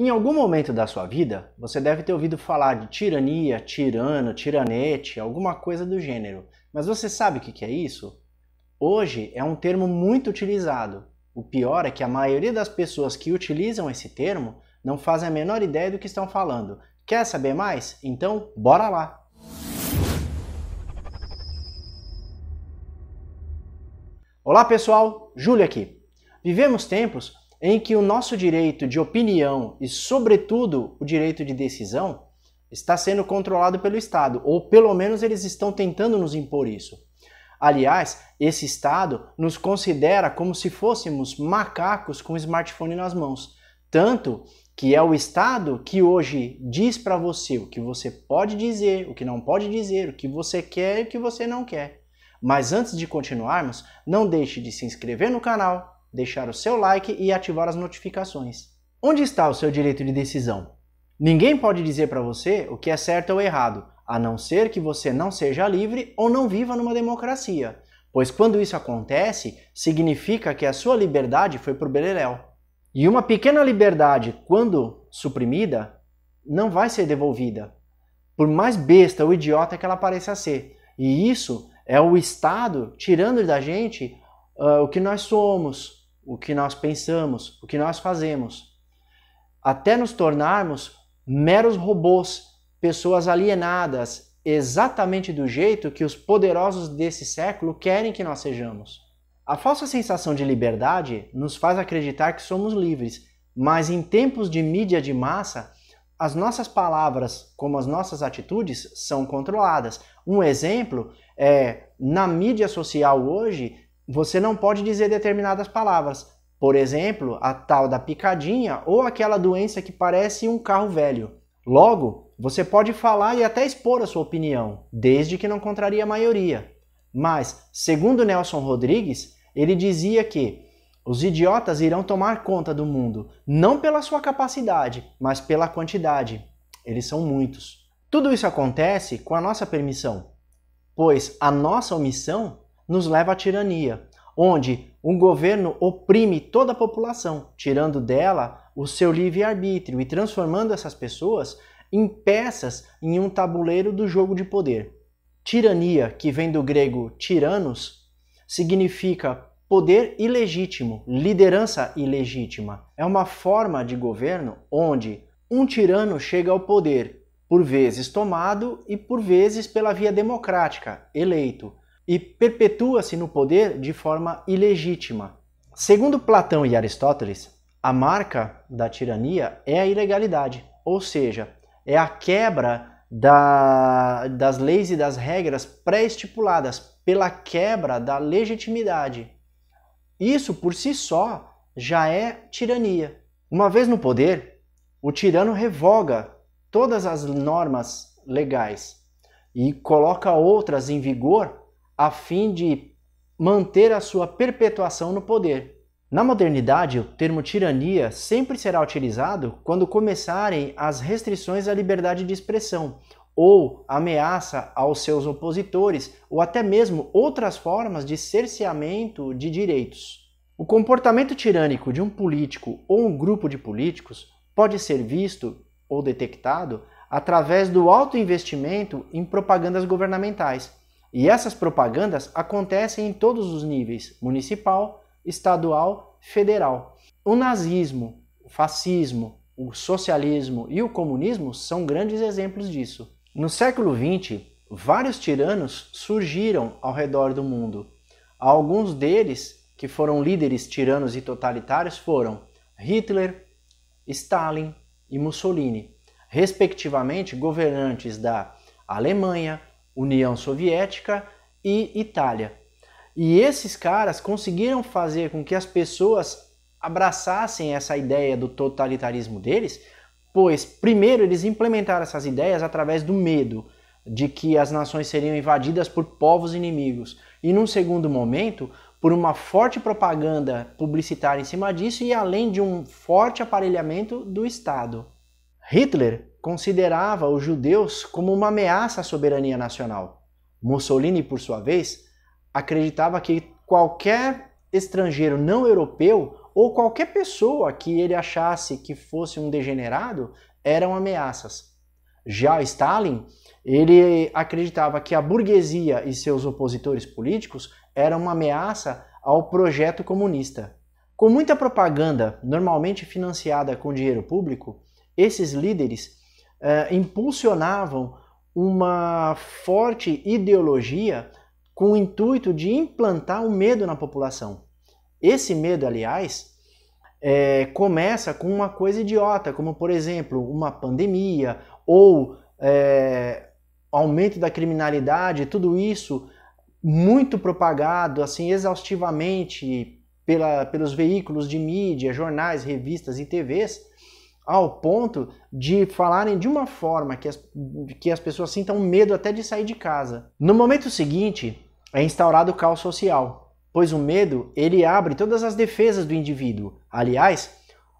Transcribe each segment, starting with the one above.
Em algum momento da sua vida, você deve ter ouvido falar de tirania, tirano, tiranete, alguma coisa do gênero. Mas você sabe o que é isso? Hoje é um termo muito utilizado. O pior é que a maioria das pessoas que utilizam esse termo não fazem a menor ideia do que estão falando. Quer saber mais? Então, bora lá! Olá pessoal, Júlio aqui. Vivemos tempos em que o nosso direito de opinião e, sobretudo, o direito de decisão está sendo controlado pelo Estado, ou pelo menos eles estão tentando nos impor isso. Aliás, esse Estado nos considera como se fôssemos macacos com o smartphone nas mãos. Tanto que é o Estado que hoje diz para você o que você pode dizer, o que não pode dizer, o que você quer e o que você não quer. Mas antes de continuarmos, não deixe de se inscrever no canal, deixar o seu like e ativar as notificações. Onde está o seu direito de decisão? Ninguém pode dizer para você o que é certo ou errado, a não ser que você não seja livre ou não viva numa democracia, pois quando isso acontece, significa que a sua liberdade foi pro beleléu. E uma pequena liberdade, quando suprimida, não vai ser devolvida, por mais besta ou idiota que ela pareça ser. E isso é o Estado tirando da gente o que nós somos, o que nós pensamos, o que nós fazemos, até nos tornarmos meros robôs, pessoas alienadas, exatamente do jeito que os poderosos desse século querem que nós sejamos. A falsa sensação de liberdade nos faz acreditar que somos livres, mas em tempos de mídia de massa, as nossas palavras, como as nossas atitudes, são controladas. Um exemplo é, na mídia social hoje, você não pode dizer determinadas palavras. Por exemplo, a tal da picadinha ou aquela doença que parece um carro velho. Logo, você pode falar e até expor a sua opinião, desde que não contrarie a maioria. Mas, segundo Nelson Rodrigues, ele dizia que os idiotas irão tomar conta do mundo, não pela sua capacidade, mas pela quantidade. Eles são muitos. Tudo isso acontece com a nossa permissão, pois a nossa omissão nos leva à tirania, onde um governo oprime toda a população, tirando dela o seu livre-arbítrio e transformando essas pessoas em peças em um tabuleiro do jogo de poder. Tirania, que vem do grego tyrannos, significa poder ilegítimo, liderança ilegítima. É uma forma de governo onde um tirano chega ao poder, por vezes tomado e por vezes pela via democrática, eleito, e perpetua-se no poder de forma ilegítima. Segundo Platão e Aristóteles, a marca da tirania é a ilegalidade, ou seja, é a quebra das leis e das regras pré-estipuladas, pela quebra da legitimidade. Isso por si só já é tirania. Uma vez no poder, o tirano revoga todas as normas legais e coloca outras em vigor a fim de manter a sua perpetuação no poder. Na modernidade, o termo tirania sempre será utilizado quando começarem as restrições à liberdade de expressão, ou ameaça aos seus opositores, ou até mesmo outras formas de cerceamento de direitos. O comportamento tirânico de um político ou um grupo de políticos pode ser visto ou detectado através do alto investimento em propagandas governamentais. E essas propagandas acontecem em todos os níveis, municipal, estadual, federal. O nazismo, o fascismo, o socialismo e o comunismo são grandes exemplos disso. No século XX, vários tiranos surgiram ao redor do mundo. Alguns deles, que foram líderes tiranos e totalitários, foram Hitler, Stalin e Mussolini, respectivamente governantes da Alemanha, União Soviética e Itália. E esses caras conseguiram fazer com que as pessoas abraçassem essa ideia do totalitarismo deles, pois primeiro eles implementaram essas ideias através do medo de que as nações seriam invadidas por povos inimigos, e num segundo momento, por uma forte propaganda publicitária em cima disso e além de um forte aparelhamento do Estado. Hitler considerava os judeus como uma ameaça à soberania nacional. Mussolini, por sua vez, acreditava que qualquer estrangeiro não europeu ou qualquer pessoa que ele achasse que fosse um degenerado eram ameaças. Já Stalin, ele acreditava que a burguesia e seus opositores políticos eram uma ameaça ao projeto comunista. Com muita propaganda, normalmente financiada com dinheiro público, esses líderes impulsionavam uma forte ideologia com o intuito de implantar um medo na população. Esse medo, aliás, começa com uma coisa idiota, como, por exemplo, uma pandemia ou aumento da criminalidade, tudo isso muito propagado assim exaustivamente pelos veículos de mídia, jornais, revistas e TVs, ao ponto de falarem de uma forma que as pessoas sintam medo até de sair de casa. No momento seguinte, é instaurado o caos social, pois o medo ele abre todas as defesas do indivíduo. Aliás,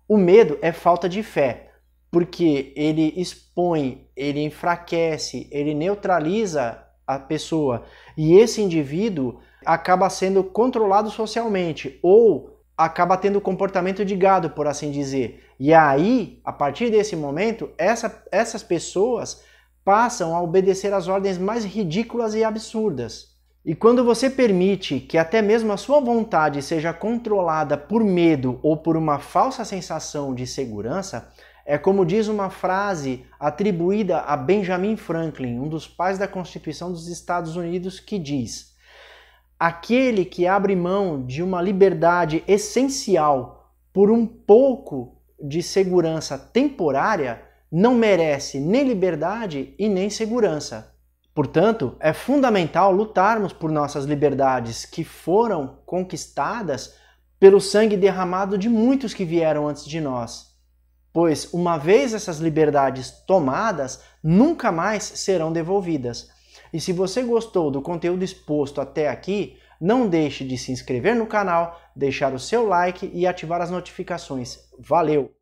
o medo é falta de fé, porque ele expõe, ele enfraquece, ele neutraliza a pessoa e esse indivíduo acaba sendo controlado socialmente ou acaba tendo comportamento de gado, por assim dizer. E aí, a partir desse momento, essas pessoas passam a obedecer às ordens mais ridículas e absurdas. E quando você permite que até mesmo a sua vontade seja controlada por medo ou por uma falsa sensação de segurança, é como diz uma frase atribuída a Benjamin Franklin, um dos pais da Constituição dos Estados Unidos, que diz: aquele que abre mão de uma liberdade essencial por um pouco de segurança temporária não merece nem liberdade e nem segurança. Portanto, é fundamental lutarmos por nossas liberdades que foram conquistadas pelo sangue derramado de muitos que vieram antes de nós. Pois, uma vez essas liberdades tomadas, nunca mais serão devolvidas. E se você gostou do conteúdo exposto até aqui, não deixe de se inscrever no canal, deixar o seu like e ativar as notificações. Valeu!